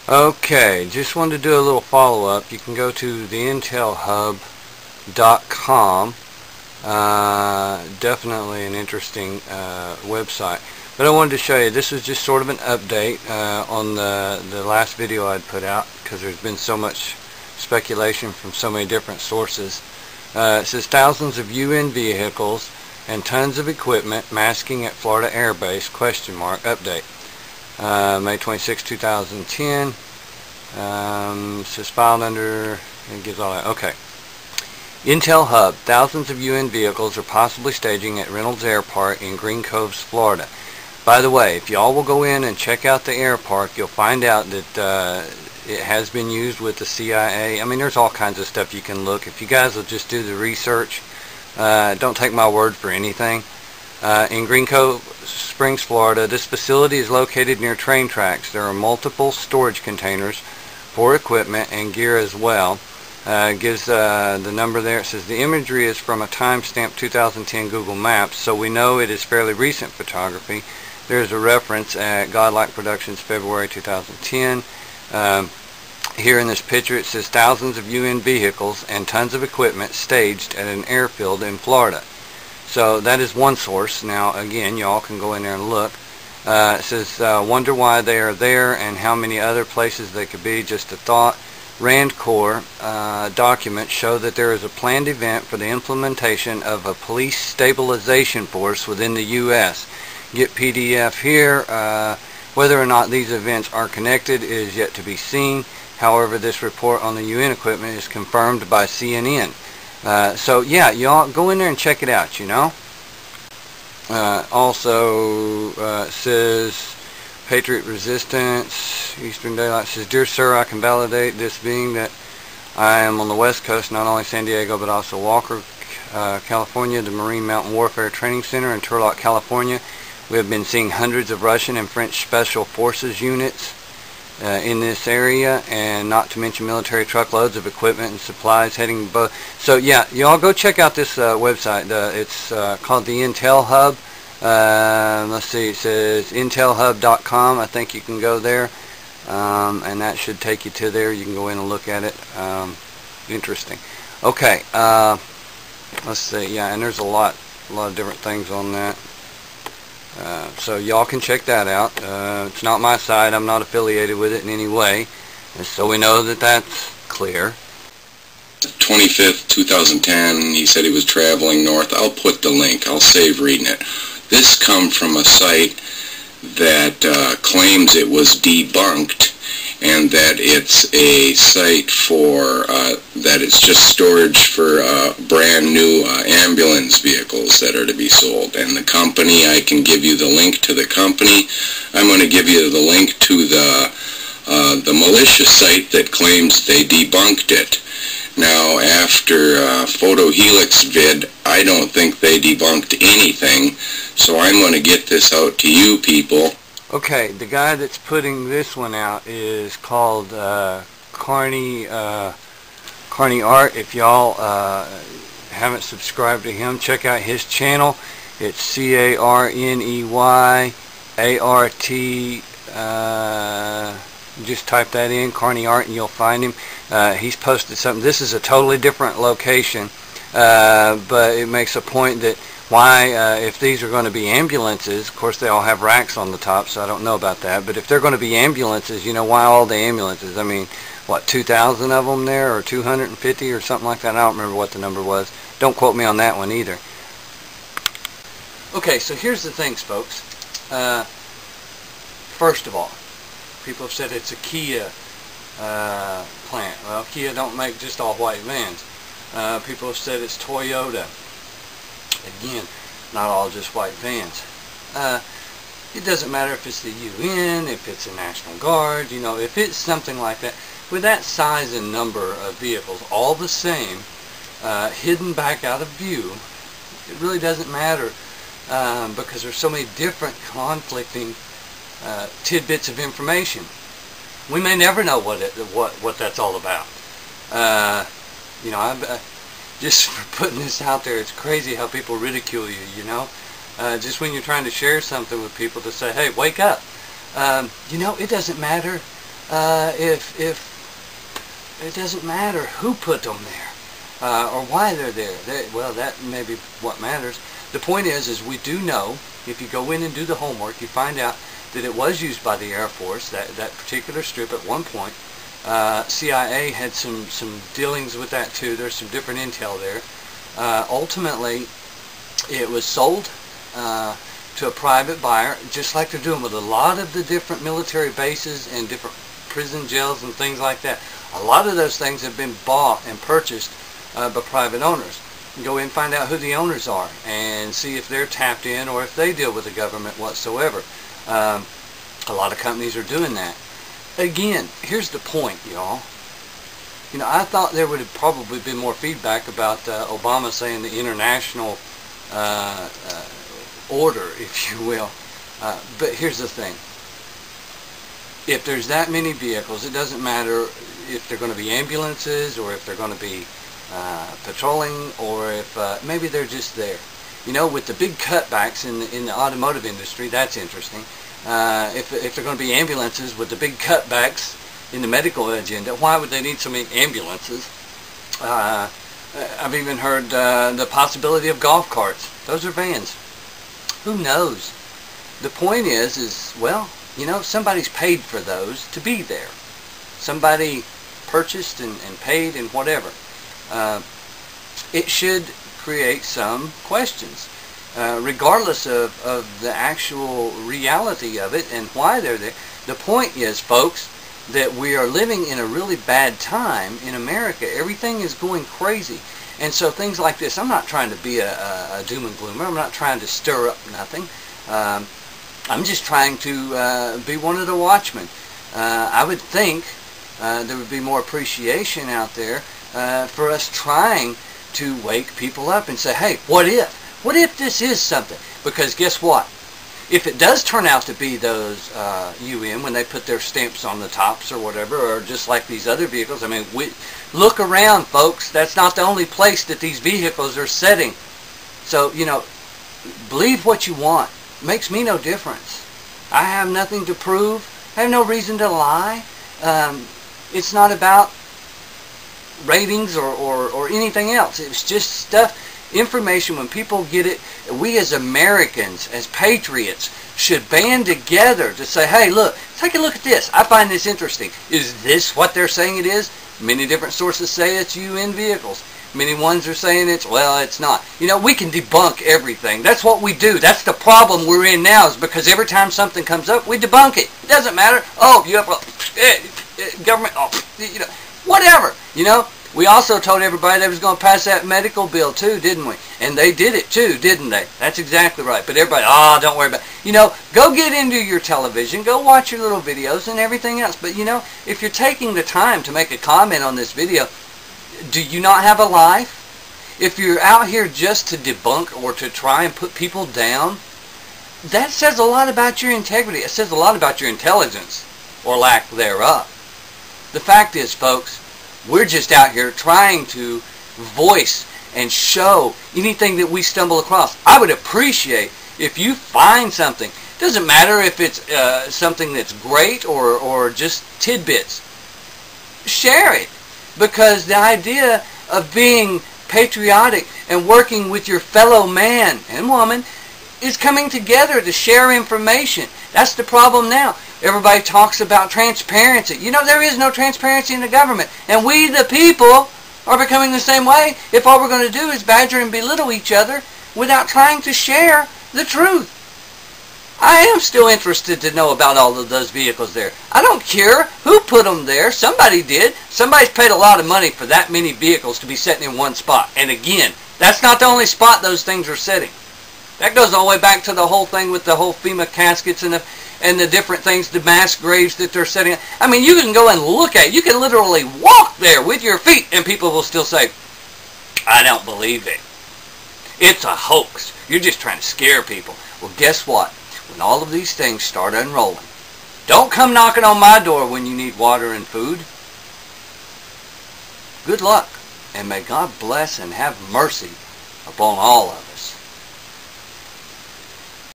Okay, just wanted to do a little follow-up. You can go to the intelhub.com. Definitely an interesting website. But I wanted to show you, this was just sort of an update on the last video I'd put out, because there's been so much speculation from so many different sources. It says thousands of UN vehicles and tons of equipment masking at Florida Air Base, ? Update. May 26, 2010. Says filed under, it gives all that. Okay. Intel Hub. Thousands of UN vehicles are possibly staging at Reynolds Air Park in Green Cove, Florida. By the way, if y'all will go in and check out the air park, you'll find out that it has been used with the CIA. I mean, there's all kinds of stuff you can look. If you guys will just do the research, don't take my word for anything. In Green Cove Springs, Florida, this facility is located near train tracks. There are multiple storage containers for equipment and gear as well. Gives the number there. It says the imagery is from a timestamp 2010 Google Maps, so we know it is fairly recent photography. There's a reference at Godlike Productions, February 2010. Here in this picture it says thousands of UN vehicles and tons of equipment staged at an airfield in Florida. So that is one source. Now again, y'all can go in there and look. It says wonder why they are there and how many other places they could be. Just a thought. Rand Corps documents show that there is a planned event for the implementation of a police stabilization force within the U.S. Get PDF here. Whether or not these events are connected is yet to be seen. However, this report on the UN equipment is confirmed by CNN. So yeah, y'all go in there and check it out, you know. Also it says Patriot Resistance, Eastern Daylight, says, Dear Sir, I can validate this being that I am on the West Coast, not only San Diego, but also Walker, California, the Marine Mountain Warfare Training Center in Turlock, California. We have been seeing hundreds of Russian and French Special Forces units in this area, and not to mention military truckloads of equipment and supplies heading both. So yeah, y'all go check out this website. It's called the Intel Hub. Let's see, it says intelhub.com. I think you can go there, and that should take you to there. You can go in and look at it. Interesting. Okay, let's see. Yeah, and there's a lot of different things on that. So y'all can check that out. It's not my site. I'm not affiliated with it in any way. And so we know that that's clear. 25th, 2010, he said he was traveling north. I'll put the link. I'll save reading it. This comes from a site that claims it was debunked, and that it's a site for, that it's just storage for brand new ambulance vehicles that are to be sold. And the company, I can give you the link to the company. I'm going to give you the link to the malicious site that claims they debunked it. Now, after photohelix vid, I don't think they debunked anything, so I'm going to get this out to you people. Okay, the guy that's putting this one out is called Carney Art. If y'all haven't subscribed to him, check out his channel. It's CarneyArt. Just type that in, Carney Art, and you'll find him. He's posted something. This is a totally different location, but it makes a point that why, if these are going to be ambulances, of course they all have racks on the top, so I don't know about that, but if they're going to be ambulances, you know, why all the ambulances? I mean, what, 2,000 of them there, or 250 or something like that? I don't remember what the number was. Don't quote me on that one either. Okay, so here's the things, folks. First of all, people have said it's a Kia plant. Well, Kia don't make just all white vans. People have said it's Toyota. Again, not all just white vans. It doesn't matter if it's the UN, if it's a National Guard, you know, if it's something like that. With that size and number of vehicles, all the same, hidden back out of view, it really doesn't matter because there's so many different conflicting tidbits of information. We may never know what that's all about. You know, just for putting this out there, it's crazy how people ridicule you, you know. Just when you're trying to share something with people to say, hey, wake up. You know, it doesn't matter if it doesn't matter who put them there or why they're there. Well, that may be what matters. The point is we do know, if you go in and do the homework, you find out that it was used by the Air Force, that particular strip at one point. CIA had some dealings with that too. There's some different intel there. Ultimately, it was sold to a private buyer, just like they're doing with a lot of the different military bases and different prison jails and things like that. A lot of those things have been bought and purchased by private owners. You go in and find out who the owners are and see if they're tapped in or if they deal with the government whatsoever. A lot of companies are doing that. Again, here's the point, y'all. You know, I thought there would have probably been more feedback about Obama saying the international order, if you will. But here's the thing. If there's that many vehicles, it doesn't matter if they're going to be ambulances or if they're going to be patrolling or if maybe they're just there. You know, with the big cutbacks in the automotive industry, that's interesting. If they're going to be ambulances with the big cutbacks in the medical agenda, why would they need so many ambulances? I've even heard the possibility of golf carts. Those are vans. Who knows? The point is well, you know, somebody's paid for those to be there. Somebody purchased and paid and whatever. It should create some questions. Regardless of the actual reality of it and why they're there. The point is, folks, that we are living in a really bad time in America. Everything is going crazy. And so things like this, I'm not trying to be a doom and gloomer. I'm not trying to stir up nothing. I'm just trying to be one of the watchmen. I would think there would be more appreciation out there for us trying to wake people up and say, hey, what if? What if this is something? Because guess what? If it does turn out to be those UN, when they put their stamps on the tops or whatever, or just like these other vehicles, I mean, look around, folks. That's not the only place that these vehicles are sitting. So, you know, believe what you want. It makes me no difference. I have nothing to prove. I have no reason to lie. It's not about ratings or anything else. It's just stuff. Information, when people get it, we as Americans, as patriots, should band together to say, hey, look, take a look at this. I find this interesting. Is this what they're saying it is? Many different sources say it's UN vehicles. Many ones are saying it's not. You know, we can debunk everything. That's what we do. That's the problem we're in now, is because every time something comes up, we debunk it. It doesn't matter. Oh, you have a government, you know, whatever, you know. We also told everybody they was going to pass that medical bill too, didn't we? And they did it too, didn't they? That's exactly right. But everybody, don't worry about it. You know, go get into your television, go watch your little videos and everything else. But you know, if you're taking the time to make a comment on this video, do you not have a life? If you're out here just to debunk or to try and put people down, that says a lot about your integrity. It says a lot about your intelligence, or lack thereof. The fact is, folks, we're just out here trying to voice and show anything that we stumble across. I would appreciate if you find something. It doesn't matter if it's something that's great or just tidbits. Share it. Because the idea of being patriotic and working with your fellow man and woman is coming together to share information. That's the problem now. Everybody talks about transparency. You know, there is no transparency in the government. And we, the people, are becoming the same way if all we're going to do is badger and belittle each other without trying to share the truth. I am still interested to know about all of those vehicles there. I don't care who put them there. Somebody did. Somebody's paid a lot of money for that many vehicles to be sitting in one spot. And again, that's not the only spot those things are sitting. That goes all the way back to the whole thing with the whole FEMA caskets and the different things, the mass graves that they're setting up. I mean, you can go and look at it. You can literally walk there with your feet and people will still say, I don't believe it. It's a hoax. You're just trying to scare people. Well, guess what? When all of these things start unrolling, don't come knocking on my door when you need water and food. Good luck, and may God bless and have mercy upon all of us.